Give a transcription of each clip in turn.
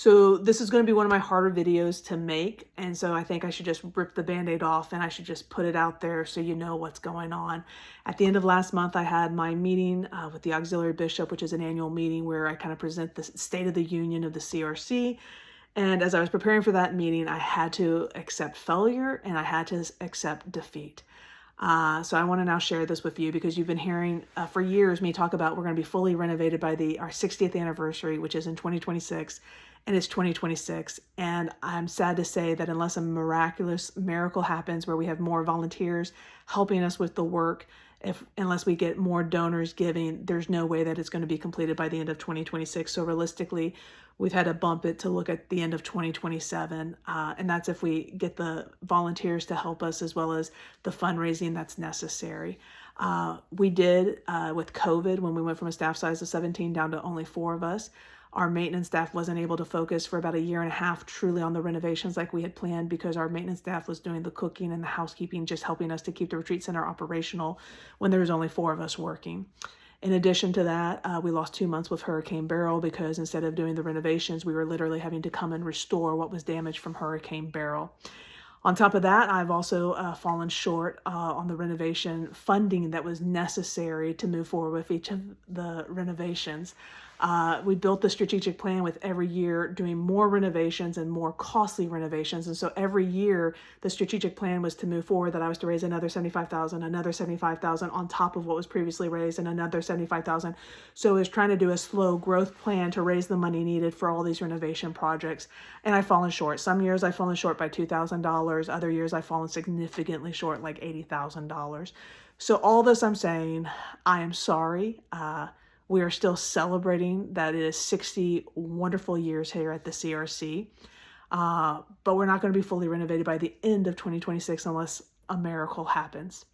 So this is going to be one of my harder videos to make. And so I think I should just rip the Band-Aid off and I should just put it out there so you know what's going on. At the end of last month, I had my meeting with the auxiliary bishop, which is an annual meeting where I kind of present the State of the Union of the CRC. And as I was preparing for that meeting, I had to accept failure and I had to accept defeat. So I want to now share this with you because you've been hearing for years me talk about we're going to be fully renovated by our 60th anniversary, which is in 2026, and it's 2026. And I'm sad to say that unless a miraculous miracle happens where we have more volunteers helping us with the work, unless we get more donors giving, there's no way that it's going to be completed by the end of 2026. So realistically, we've had to bump it to look at the end of 2027. And that's if we get the volunteers to help us as well as the fundraising that's necessary. We did with COVID, when we went from a staff size of 17 down to only 4 of us. Our maintenance staff wasn't able to focus for about a year and a half truly on the renovations like we had planned because our maintenance staff was doing the cooking and the housekeeping, just helping us to keep the retreat center operational when there was only 4 of us working. In addition to that, we lost 2 months with Hurricane Beryl because instead of doing the renovations, we were literally having to come and restore what was damaged from Hurricane Beryl. On top of that, I've also fallen short on the renovation funding that was necessary to move forward with each of the renovations. We built the strategic plan with every year doing more renovations and more costly renovations. And so every year the strategic plan was to move forward, that I was to raise another $75,000, another $75,000 on top of what was previously raised and another $75,000. So it was trying to do a slow growth plan to raise the money needed for all these renovation projects. And I've fallen short. Some years I've fallen short by $2,000. Other years I've fallen significantly short, like $80,000. So all this I'm saying, I am sorry. We are still celebrating that it is 60 wonderful years here at the CRC, but we're not going to be fully renovated by the end of 2026 unless a miracle happens.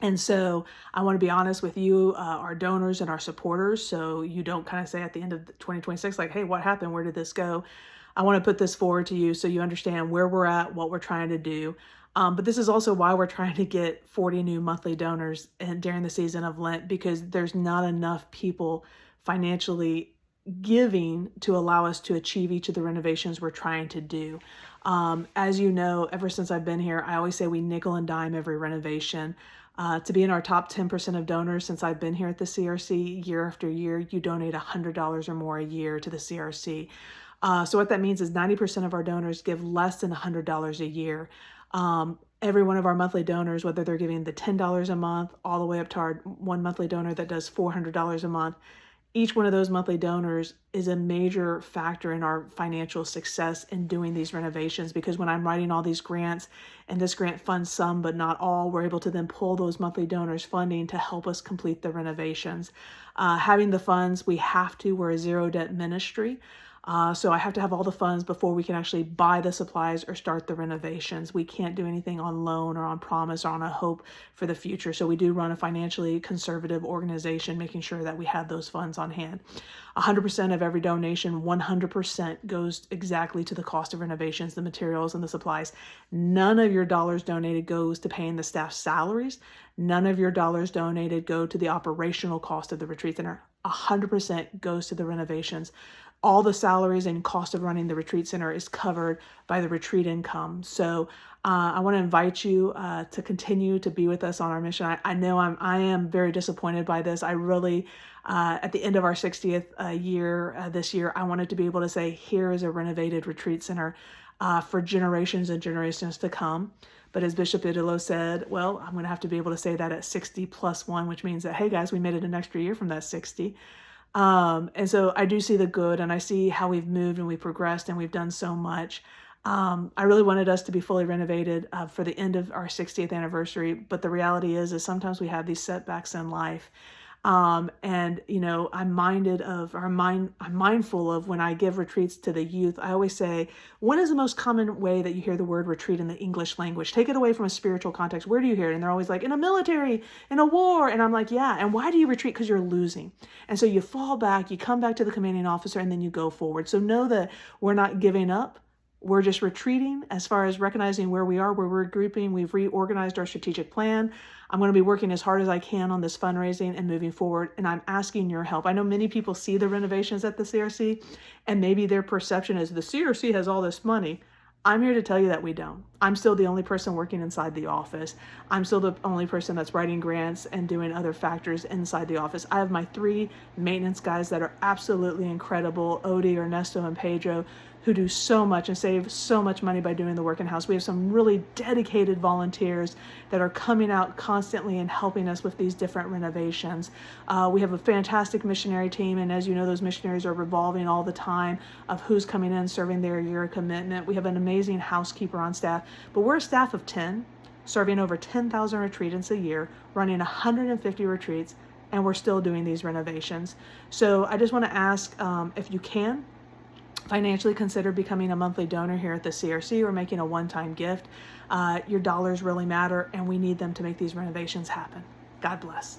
And so I want to be honest with you, our donors and our supporters, so you don't kind of say at the end of 2026, like, hey, what happened? Where did this go? I want to put this forward to you so you understand where we're at, what we're trying to do. But this is also why we're trying to get 40 new monthly donors during the season of Lent, because there's not enough people financially giving to allow us to achieve each of the renovations we're trying to do. As you know, ever since I've been here, I always say we nickel and dime every renovation. To be in our top 10% of donors since I've been here at the CRC year after year, you donate $100 or more a year to the CRC. So what that means is 90% of our donors give less than $100 a year. Every one of our monthly donors, whether they're giving the $10 a month all the way up to our one monthly donor that does $400 a month, each one of those monthly donors is a major factor in our financial success in doing these renovations, because when I'm writing all these grants and this grant funds some but not all, we're able to then pull those monthly donors funding to help us complete the renovations. Having the funds, we're a zero debt ministry. So I have to have all the funds before we can actually buy the supplies or start the renovations. We can't do anything on loan or on promise or on a hope for the future. So we do run a financially conservative organization, making sure that we have those funds on hand. 100% of every donation, 100% goes exactly to the cost of renovations, the materials and the supplies. None of your dollars donated goes to paying the staff's salaries. None of your dollars donated go to the operational cost of the retreat center. 100% goes to the renovations. All the salaries and cost of running the retreat center is covered by the retreat income. So I want to invite you to continue to be with us on our mission. I know I am very disappointed by this. I really, at the end of our 60th year this year, I wanted to be able to say, here is a renovated retreat center for generations and generations to come. But as Bishop Idolo said, well, I'm going to have to be able to say that at 60 plus 1, which means that, hey guys, we made it an extra year from that 60. And so I do see the good, and I see how we've moved and we've progressed and we've done so much. I really wanted us to be fully renovated for the end of our 60th anniversary, but the reality is sometimes we have these setbacks in life. And you know, I'm mindful of when I give retreats to the youth. I always say, when is the most common way that you hear the word retreat in the English language? Take it away from a spiritual context. Where do you hear it? And they're always like, in a military, in a war. And I'm like, yeah. And why do you retreat? Because you're losing. And so you fall back, you come back to the commanding officer, and then you go forward. So know that we're not giving up. We're just retreating as far as recognizing where we are, we're regrouping, we've reorganized our strategic plan. I'm going to be working as hard as I can on this fundraising and moving forward, and I'm asking your help. I know many people see the renovations at the CRC, and maybe their perception is the CRC has all this money. I'm here to tell you that we don't. I'm still the only person working inside the office. I'm still the only person that's writing grants and doing other factors inside the office. I have my 3 maintenance guys that are absolutely incredible, Odie, Ernesto, and Pedro, who do so much and save so much money by doing the work in-house. We have some really dedicated volunteers that are coming out constantly and helping us with these different renovations. We have a fantastic missionary team, and as you know, those missionaries are revolving all the time of who's coming in, serving their year of commitment. We have an amazing housekeeper on staff, but we're a staff of 10, serving over 10,000 retreatants a year, running 150 retreats, and we're still doing these renovations. So I just want to ask if you can, financially consider becoming a monthly donor here at the CRC or making a one-time gift. Your dollars really matter, and we need them to make these renovations happen. God bless.